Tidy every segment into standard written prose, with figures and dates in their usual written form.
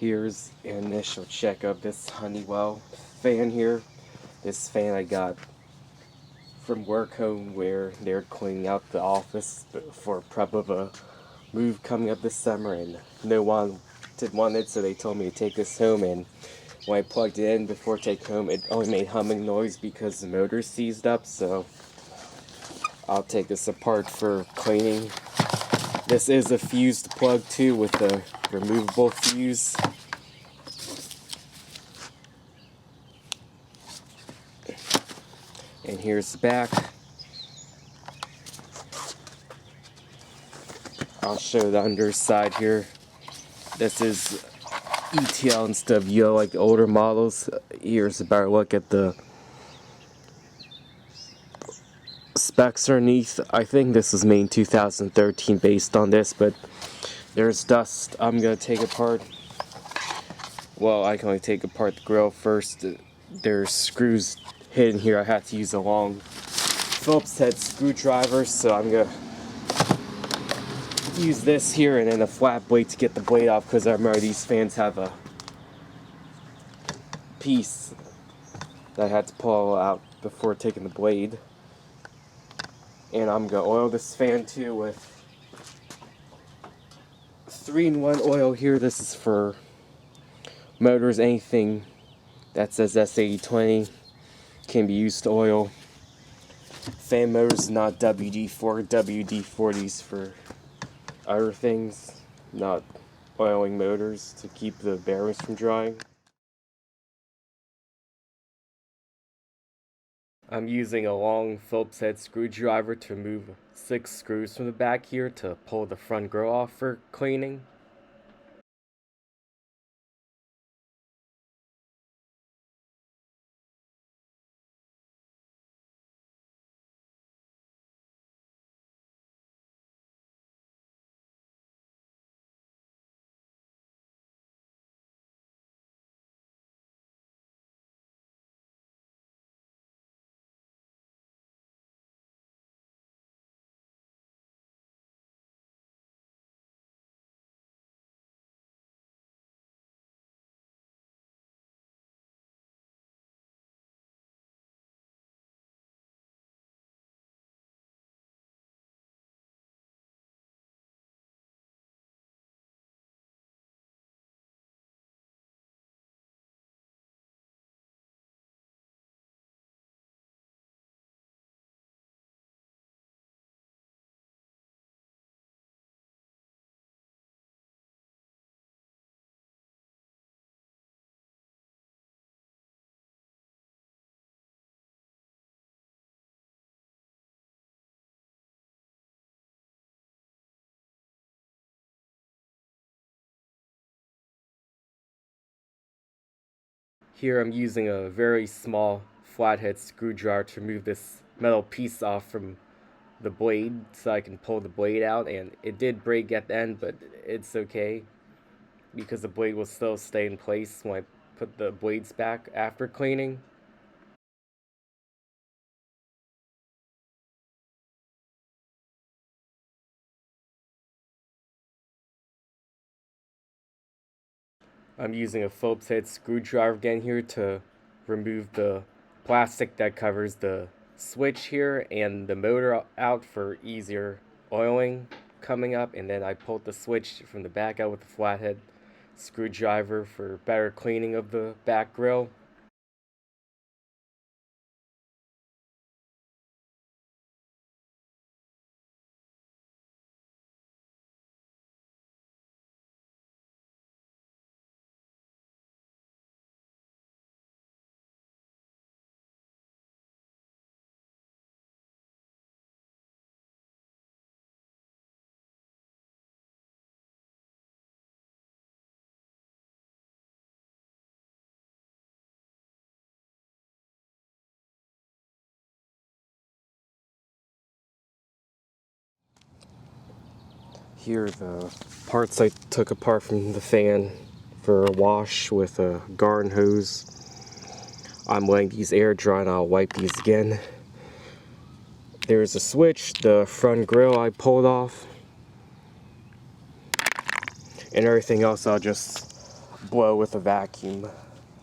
Here's an initial check of this Honeywell fan here. This fan I got from work home where they're cleaning out the office for prep of a move coming up this summer, and no one did want it, so they told me to take this home. And when I plugged it in before take home, it only made humming noise because the motor seized up, so I'll take this apart for cleaning. This is a fused plug too with a removable fuse. And here's the back. I'll show the underside here. This is ETL instead of UL like the older models. Here's a better look at the specs underneath. I think this was made in 2013 based on this, but there's dust I'm going to take apart. Well, I can only take apart the grill first. There's screws hidden here. I had to use a long Phillips head screwdriver, so I'm going to use this here and then a flat blade to get the blade off, because I remember these fans have a piece that I had to pull out before taking the blade. And I'm going to oil this fan too with 3-in-1 oil here. This is for motors. Anything that says S8020 can be used to oil fan motors, not WD-40. WD-40's for other things, not oiling motors to keep the bearings from drying. I'm using a long Phillips head screwdriver to remove 6 screws from the back here to pull the front grill off for cleaning. Here I'm using a very small flathead screwdriver to remove this metal piece off from the blade so I can pull the blade out, and it did break at the end, but it's okay because the blade will still stay in place when I put the blades back after cleaning. I'm using a Phillips head screwdriver again here to remove the plastic that covers the switch here and the motor out for easier oiling coming up, and then I pulled the switch from the back out with a flathead screwdriver for better cleaning of the back grill. Here are the parts I took apart from the fan for a wash with a garden hose. I'm letting these air dry and I'll wipe these again. There's a switch, the front grill I pulled off, and everything else I'll just blow with a vacuum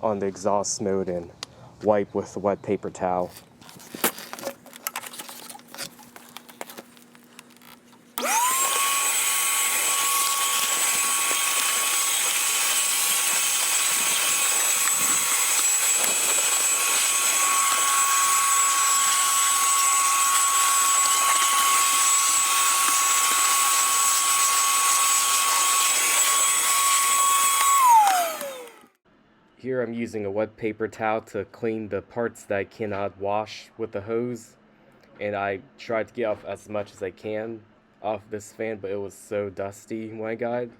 on the exhaust mode and wipe with a wet paper towel. Here I'm using a wet paper towel to clean the parts that I cannot wash with the hose, and I tried to get off as much as I can off this fan, but it was so dusty when I got it.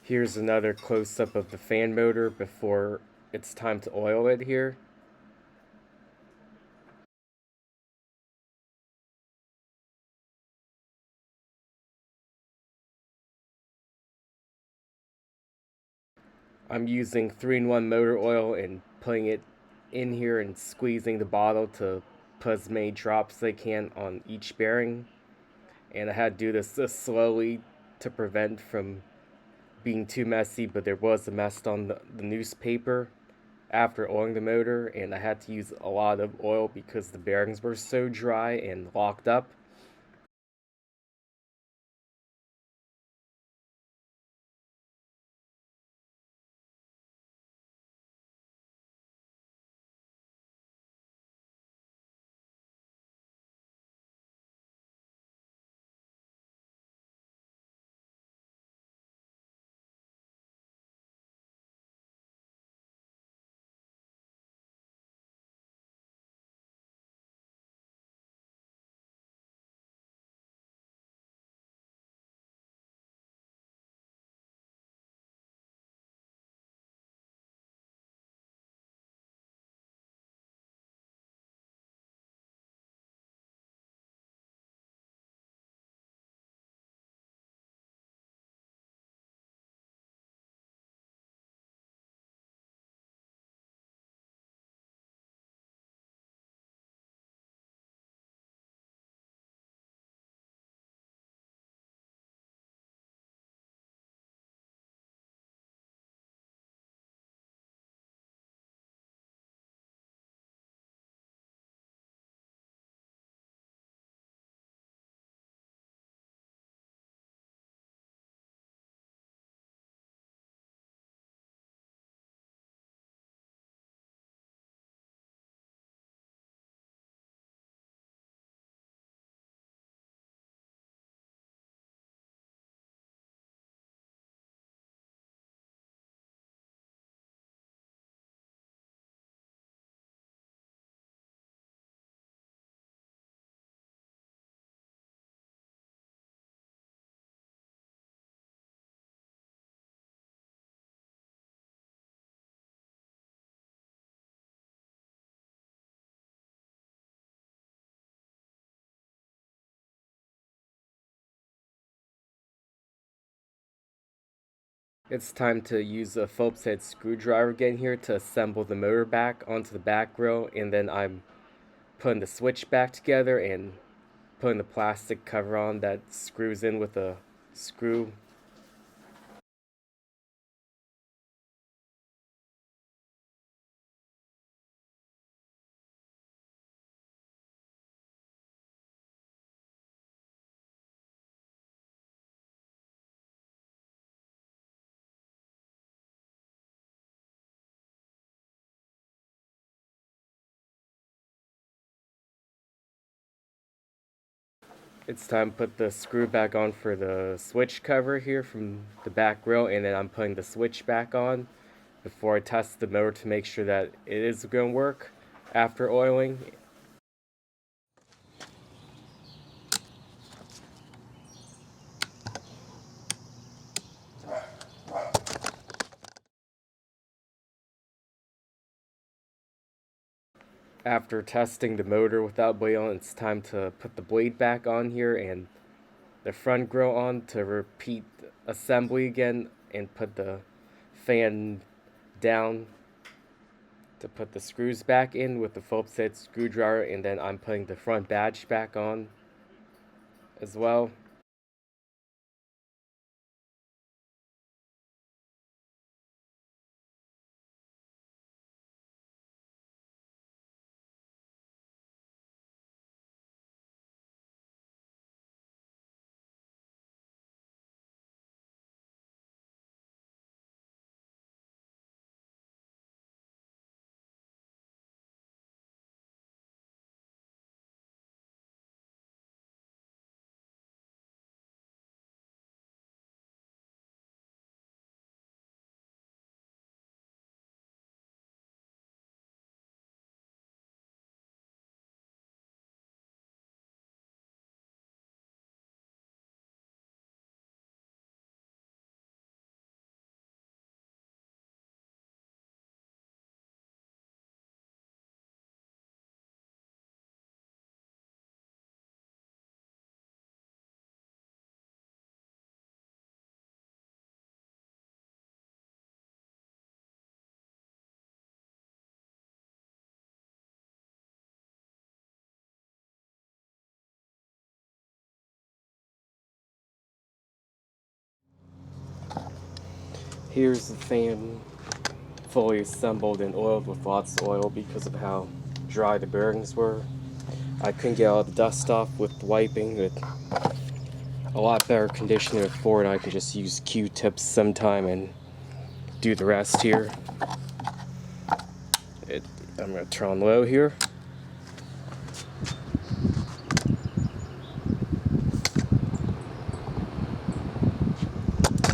Here's another close-up of the fan motor before it's time to oil it here. I'm using 3-in-1 motor oil and putting it in here and squeezing the bottle to put as many drops as I can on each bearing. And I had to do this slowly to prevent from being too messy, but there was a mess on the newspaper after oiling the motor, and I had to use a lot of oil because the bearings were so dry and locked up. It's time to use a Phillips head screwdriver again here to assemble the motor back onto the back grill, and then I'm putting the switch back together and putting the plastic cover on that screws in with a screw. It's time to put the screw back on for the switch cover here from the back grill, and then I'm putting the switch back on before I test the motor to make sure that it is going to work after oiling. After testing the motor without blade on, it's time to put the blade back on here and the front grill on to repeat assembly again, and put the fan down to put the screws back in with the Phillips head screwdriver, and then I'm putting the front badge back on as well. Here's the fan fully assembled and oiled with lots of oil because of how dry the bearings were. I couldn't get all the dust off with wiping. With a lot better conditioner with Ford, I can just use Q-tips sometime and do the rest here. I'm going to turn on low here.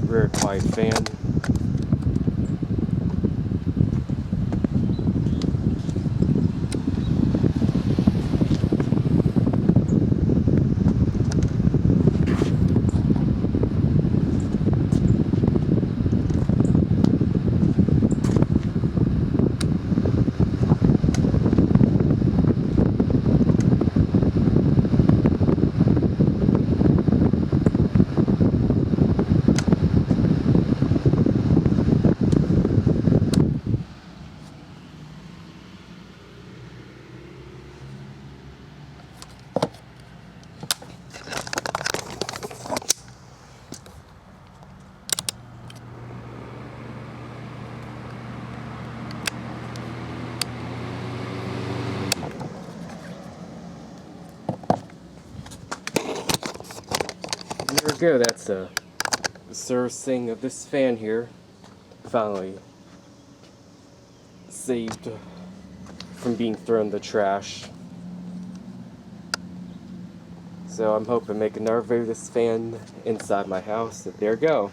Rear quiet fan. There we go, that's the servicing of this fan here. Finally saved from being thrown in the trash. So I'm hoping to make another video of this fan inside my house. There you go.